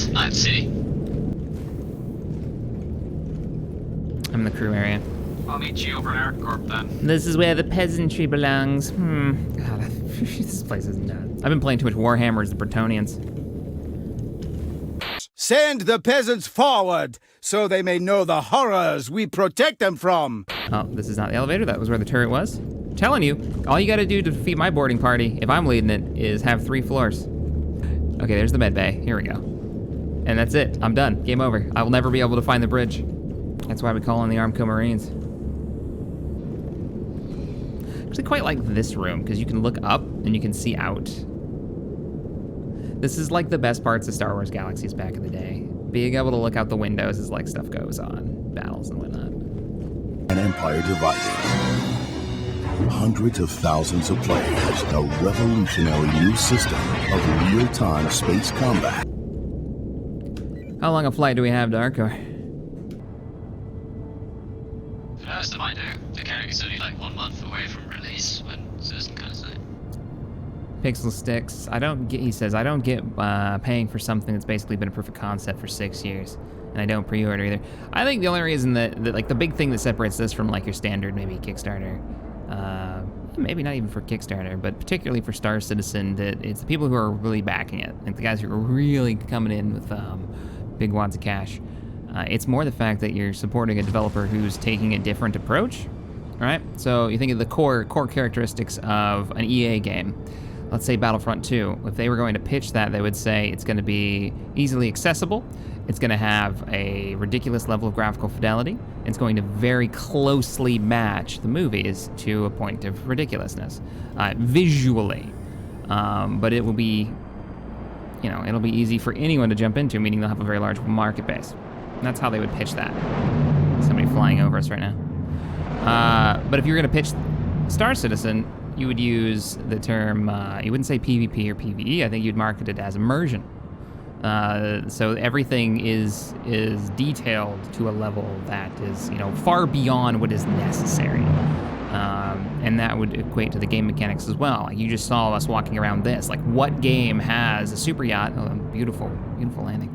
Alert, Night City. I'm in the crew area. I'll meet you over in AirCorp then. This is where the peasantry belongs. God, this place is nuts. I've been playing too much Warhammer as the Bretonians. Send the peasants forward, so they may know the horrors we protect them from. Oh, this is not the elevator. That was where the turret was. I'm telling you, all you gotta do to defeat my boarding party, if I'm leading it, is have 3 floors. Okay, there's the med bay. Here we go. And that's it. I'm done. Game over. I will never be able to find the bridge. That's why we call in the Armco Marines. Actually quite like this room, because you can look up and you can see out. This is like the best parts of Star Wars Galaxies back in the day. Being able to look out the windows as like stuff goes on, battles and whatnot. An empire divided. Hundreds of thousands of players, a revolutionary new system of real-time space combat. How long a flight do we have to Arcor? First, I do. The character's only like 1 month away from release when Susan kind of say. Pixel sticks. I don't get, he says, I don't get paying for something that's basically been a proof of concept for 6 years. And I don't pre-order either. I think the only reason that like the big thing that separates this from like your standard maybe Kickstarter, maybe not even for Kickstarter, but particularly for Star Citizen, that it's the people who are really backing it. Like the guys who are really coming in with big wads of cash. It's more the fact that you're supporting a developer who's taking a different approach, right? So you think of the core characteristics of an EA game. Let's say Battlefront 2. If they were going to pitch that, they would say it's going to be easily accessible. It's going to have a ridiculous level of graphical fidelity. It's going to very closely match the movies to a point of ridiculousness, visually. But it will be, you know, it'll be easy for anyone to jump into, meaning they'll have a very large market base. And that's how they would pitch that. Somebody flying over us right now. But if you were going to pitch Star Citizen, you would use the term, you wouldn't say PvP or PvE, I think you'd market it as immersion. So everything is detailed to a level that is, you know, far beyond what is necessary. And that would equate to the game mechanics as well. Like you just saw us walking around this. Like what game has a super yacht? Oh, beautiful, beautiful landing.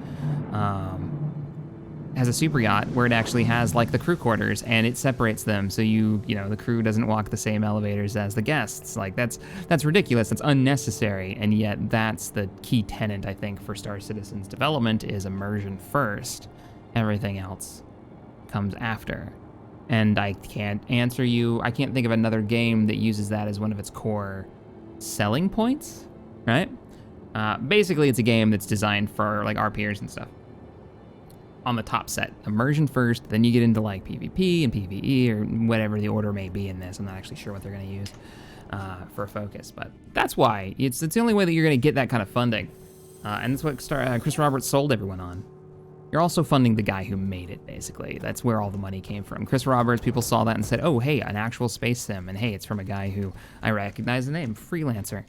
Has a super yacht where it actually has like the crew quarters and it separates them so you know the crew doesn't walk the same elevators as the guests. Like that's ridiculous, that's unnecessary, and yet that's the key tenet I think for Star Citizen's development is immersion first. Everything else comes after. And I can't think of another game that uses that as one of its core selling points, right? Basically it's a game that's designed for like RPers and stuff. On the top set, immersion first, then you get into like PvP and PvE or whatever the order may be in this. I'm not actually sure what they're gonna use for a focus, but that's why. It's the only way that you're gonna get that kind of funding. And that's what Chris Roberts sold everyone on. You're also funding the guy who made it, basically. That's where all the money came from. Chris Roberts, people saw that and said, oh, hey, an actual space sim, and hey, it's from a guy who I recognize the name, Freelancer.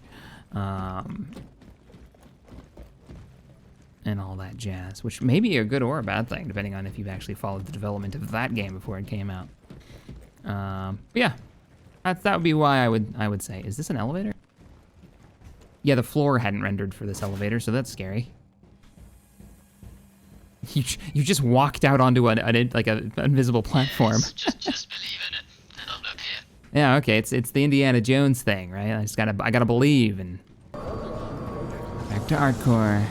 And all that jazz, which may be a good or a bad thing, depending on if you've actually followed the development of that game before it came out. But yeah, that would be why I would say, is this an elevator? Yeah, the floor hadn't rendered for this elevator, so that's scary. You just walked out onto an invisible platform. Yes, just believe in it, and I'll look here. Yeah, okay, it's the Indiana Jones thing, right? I gotta believe, and back to Arcor.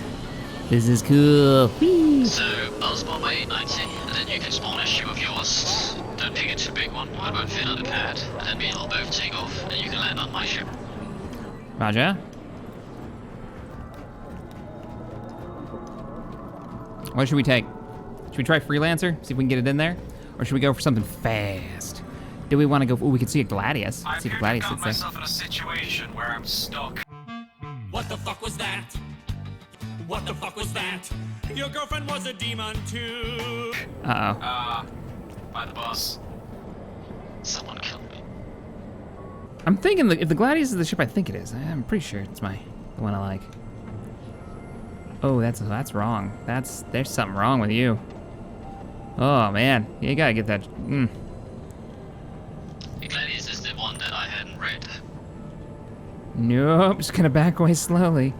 This is cool. Whee! So, I'll spawn my 890, and then you can spawn a shoe of yours. Don't pick a too big one, I won't fit on the pad. And then me and I'll both take off, and you can land on my ship. Roger. What should we take? Should we try Freelancer? See if we can get it in there? Or should we go for something fast? Do we want to go? Oh, we can see a Gladius. I See if a appear to Gladius have sits got there. myself in a situation where I'm stuck. What the fuck was that? What the fuck was that? Your girlfriend was a demon too. Uh-oh. By the bus. Someone killed me. I'm thinking if the Gladius is the ship I think it is, I'm pretty sure it's the one I like. Oh, that's wrong. There's something wrong with you. Oh man, you gotta get that. The Gladius is the one that I hadn't read. Nope, just gonna back away slowly.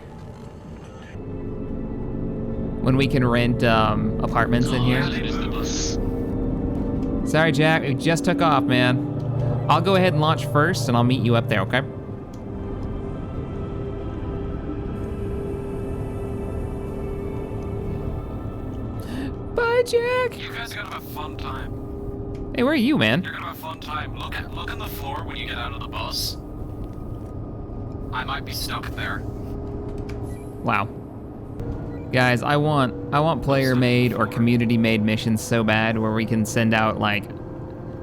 when we can rent apartments in here. How late is the bus? Sorry, Jack, we just took off, man. I'll go ahead and launch first, and I'll meet you up there, okay? Bye, Jack. You guys are gonna have a fun time. Hey, where are you, man? You're gonna have a fun time. Look on the floor when you get out of the bus. I might be stuck there. Wow. Guys, I want player-made or community-made missions so bad where we can send out, like,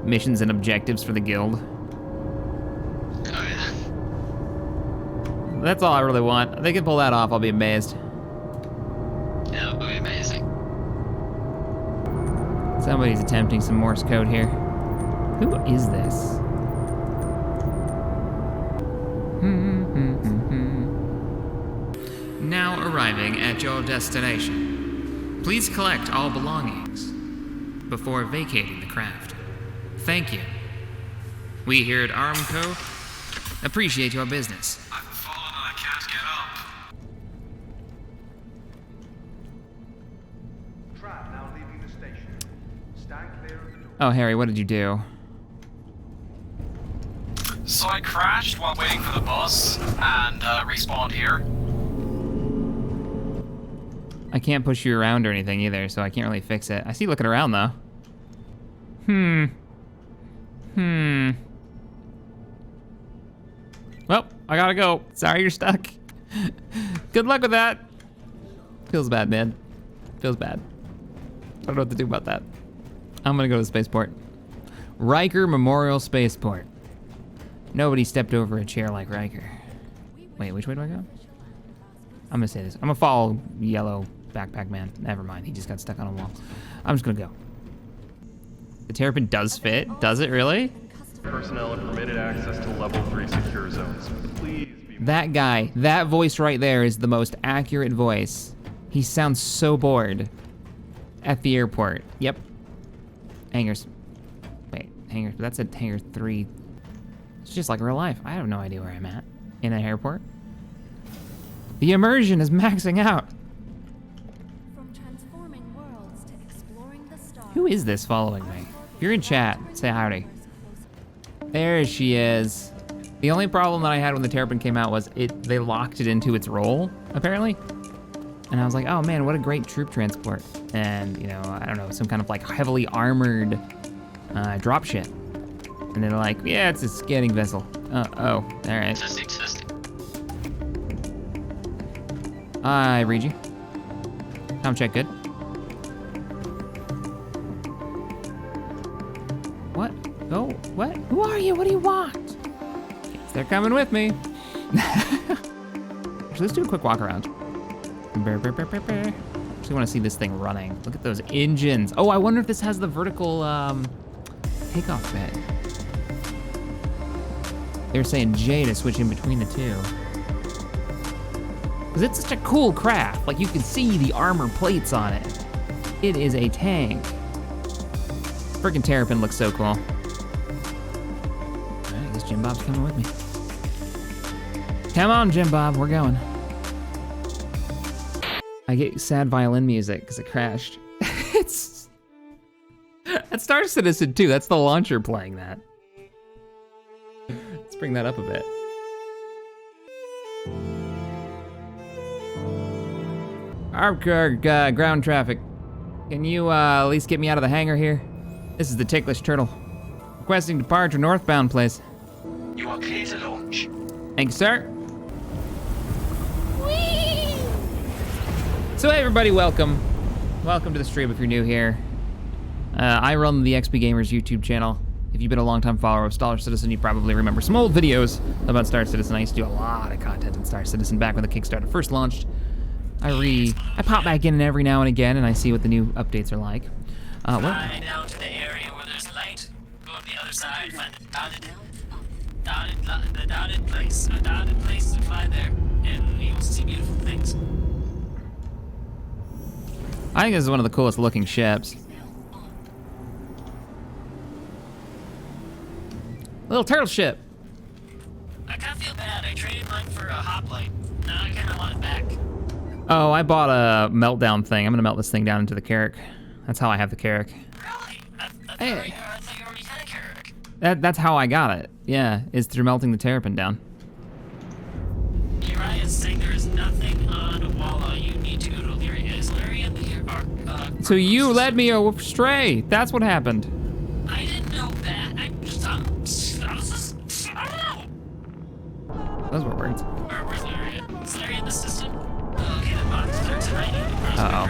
missions and objectives for the guild. Oh yeah. That's all I really want. If they can pull that off, I'll be amazed. Yeah, that would be amazing. Somebody's attempting some Morse code here. Who is this? Now arriving at your destination. Please collect all belongings before vacating the craft. Thank you. We here at Armco appreciate your business. I've fallen and I can't get up. Trap now leaving the station. Stand clear of the door. Oh, Harry, what did you do? So I crashed while waiting for the bus and respawned here. I can't push you around or anything either, so I can't really fix it. I see you looking around, though. Well, I gotta go. Sorry you're stuck. Good luck with that. Feels bad, man. Feels bad. I don't know what to do about that. I'm gonna go to the spaceport. Riker Memorial Spaceport. Nobody stepped over a chair like Riker. Wait, which way do I go? I'm gonna say this. I'm gonna follow yellow backpack man. Never mind, he just got stuck on a wall. I'm just gonna go. The Terrapin does fit. Does it really? Personnel and permitted access to level 3 secure zones. Please be... That guy, that voice right there is the most accurate voice. He sounds so bored at the airport. Yep. Hangars. Wait, hangars, but that's at hangar 3. It's just like real life. I have no idea where I'm at in an airport. The immersion is maxing out. From transforming worlds to exploring the stars. Who is this following me? If you're in chat, say howdy. There she is. The only problem that I had when the Terrapin came out was they locked it into its role, apparently. And I was like, oh man, what a great troop transport. And, you know, I don't know, some kind of like heavily armored dropship. And they're like, yeah, it's a scanning vessel. Oh, all right. Testing. Hi, Reggie. Tom check good. What? Oh, what? Who are you? What do you want? They're coming with me. Actually, let's do a quick walk around. Actually want to see this thing running. Look at those engines. Oh, I wonder if this has the vertical takeoff bed. They were saying J to switch in between the two. Because it's such a cool craft. Like, you can see the armor plates on it. It is a tank. Freaking Terrapin looks so cool. All right, I guess Jim Bob's coming with me. Come on, Jim Bob, we're going. I get sad violin music because it crashed. It's... That's Star Citizen 2, that's the launcher playing that. Let's bring that up a bit. Ground traffic. Can you at least get me out of the hangar here? This is the Ticklish Turtle. Requesting departure northbound, please. You are clear to launch. Thank you, sir. Whee! So hey everybody, welcome. Welcome to the stream if you're new here. I run the XP Gamers YouTube channel. If you've been a long-time follower of Star Citizen, you probably remember some old videos about Star Citizen. I used to do a lot of content in Star Citizen back when the Kickstarter first launched. I pop back in every now and again and I see what the new updates are like. Fly down to the area where there's light. Go to the other side, find the dotted place. A dotted place to fly there, and you'll see beautiful things. I think this is one of the coolest looking ships. Little turtle ship. I kinda feel bad. I traded mine for a hoplite. Now I kinda want it back. Oh, I bought a meltdown thing. I'm gonna melt this thing down into the Carrack. That's how I have the Carrack. Really? I thought Hey. I thought you already had a Carrack. That's how I got it. Yeah, is through melting the terrapin down. Uriah is saying there is nothing on Walla. You need to go to Illyria. Is Illyria So you led me astray. That's what happened. I didn't know that. I was just, I don't know. Those were words. Where's Illyria? Is Illyria in the system? Okay, the box is there tonight. Uh-oh.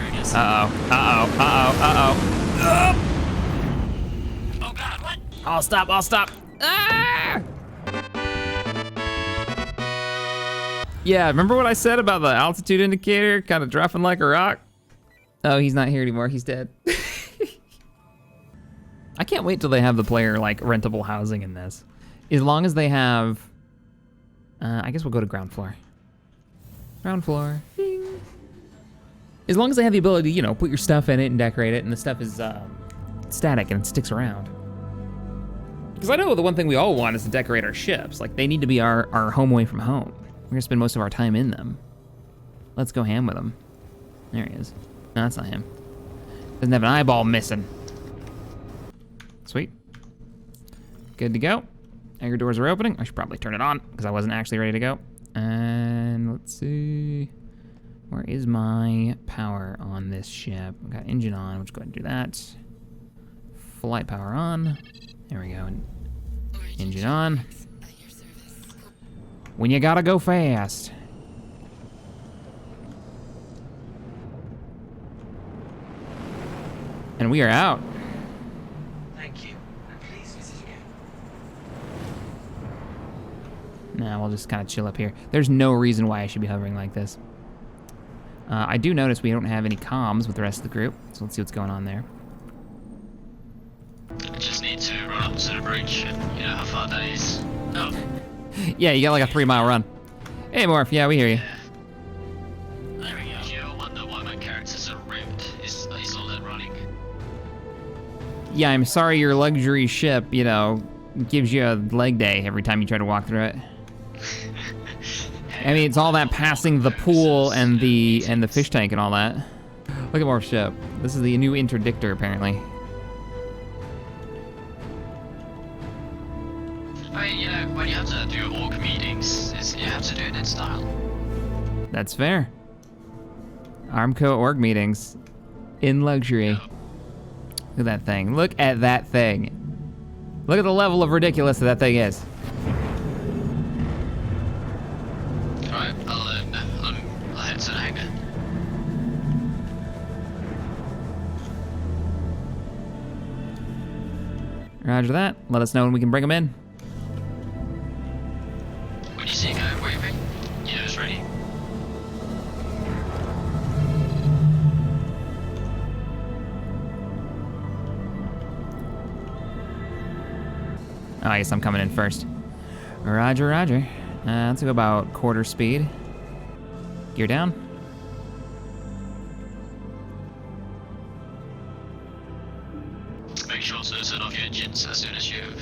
Oh God, what? I'll stop. Ah! Yeah, remember what I said about the altitude indicator kind of dropping like a rock? Oh, he's not here anymore. He's dead. I can't wait till they have the player like rentable housing in this. As long as they have, I guess we'll go to ground floor. Ground floor. Ding. As long as they have the ability to, you know, put your stuff in it and decorate it, and the stuff is static and it sticks around. Because I know the one thing we all want is to decorate our ships. Like, they need to be our home away from home. We're gonna spend most of our time in them. Let's go ham with him. There he is. No, that's not him. Doesn't have an eyeball missing. Sweet. Good to go. Anchor doors are opening. I should probably turn it on because I wasn't actually ready to go. And let's see. Where is my power on this ship? I've got engine on. Let's go ahead and do that. Flight power on. There we go. Engine on. When you gotta go fast. And we are out. Thank you. Please visit again. Nah, we'll just kind of chill up here. There's no reason why I should be hovering like this. I do notice we don't have any comms with the rest of the group, so let's see what's going on there. I just need to run up to the bridge, and you know how far that is. Oh. Yeah, you got like a 3-mile run. Hey, Morph, yeah, we hear you. There we go. You wonder why my characters are ripped. Is all that running? Yeah, I'm sorry your luxury ship, you know, gives you a leg day every time you try to walk through it. I mean, it's all that passing the pool and the fish tank and all that. Look at Morph's ship. This is the new interdictor, apparently. I mean, you know, when you have to do org meetings, you have to do it in style. That's fair. Armco org meetings in luxury. Look at that thing. Look at that thing. Look at the level of ridiculous that thing is. Alright, I'll head to the hangar. Roger that. Let us know when we can bring them in. When you see it go waving, you know it's ready. Oh, I guess I'm coming in first. Roger, roger. Let's go about quarter speed. Gear down. Make sure to turn off your engines as soon as you've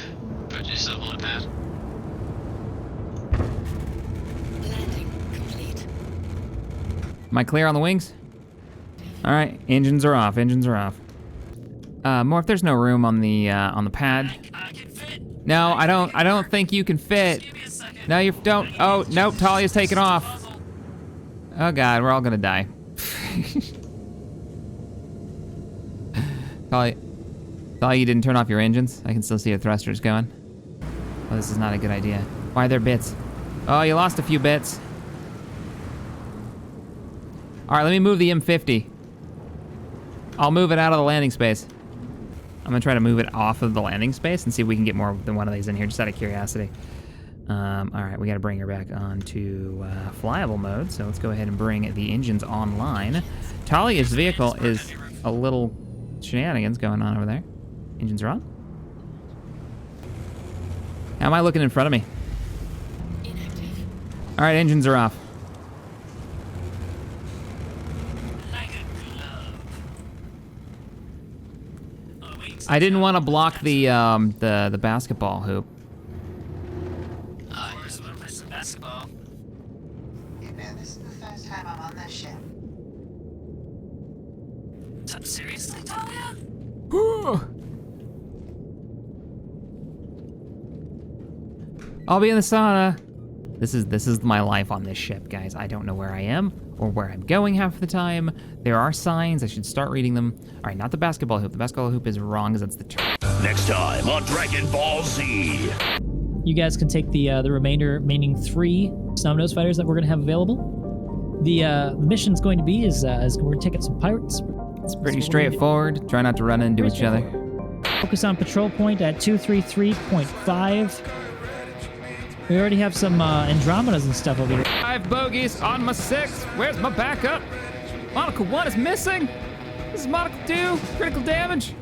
put yourself on the pad. Landing complete. Am I clear on the wings? All right, engines are off. Engines are off. Morph, there's no room on the pad. I can fit. No, I don't think you can fit. Give me a second. No, you don't. Oh, nope, Talia's taking off. Puzzle. Oh God, we're all gonna die. Talia, you didn't turn off your engines? I can still see your thrusters going. Oh, this is not a good idea. Why are there bits? Oh, you lost a few bits. All right, let me move the M50. I'll move it out of the landing space. I'm gonna try to move it off of the landing space and see if we can get more than one of these in here, just out of curiosity. All right, we gotta bring her back onto flyable mode, so let's go ahead and bring the engines online. Talia's vehicle is a little shenanigans going on over there. Engines are on. How am I looking in front of me? Inactive. All right, engines are off. Like a glove. Oh, wait. I didn't want to block the basketball hoop. Where's the basketball? Hey man, this is the first time I'm on this ship. Seriously, Talia? I'll be in the sauna. This is my life on this ship, guys. I don't know where I am or where I'm going half the time. There are signs. I should start reading them. All right, not the basketball hoop. The basketball hoop is wrong because that's the turn. Next time on Dragon Ball Z. You guys can take the remaining 3 Snubnose fighters that we're going to have available. The mission's going to be is we're taking some pirates. It's pretty straightforward. Try not to run into each other. Focus on patrol point at 233.5. We already have some Andromedas and stuff over here. 5 bogeys on my 6. Where's my backup? Monocle 1 is missing. This is Monocle 2. Critical damage.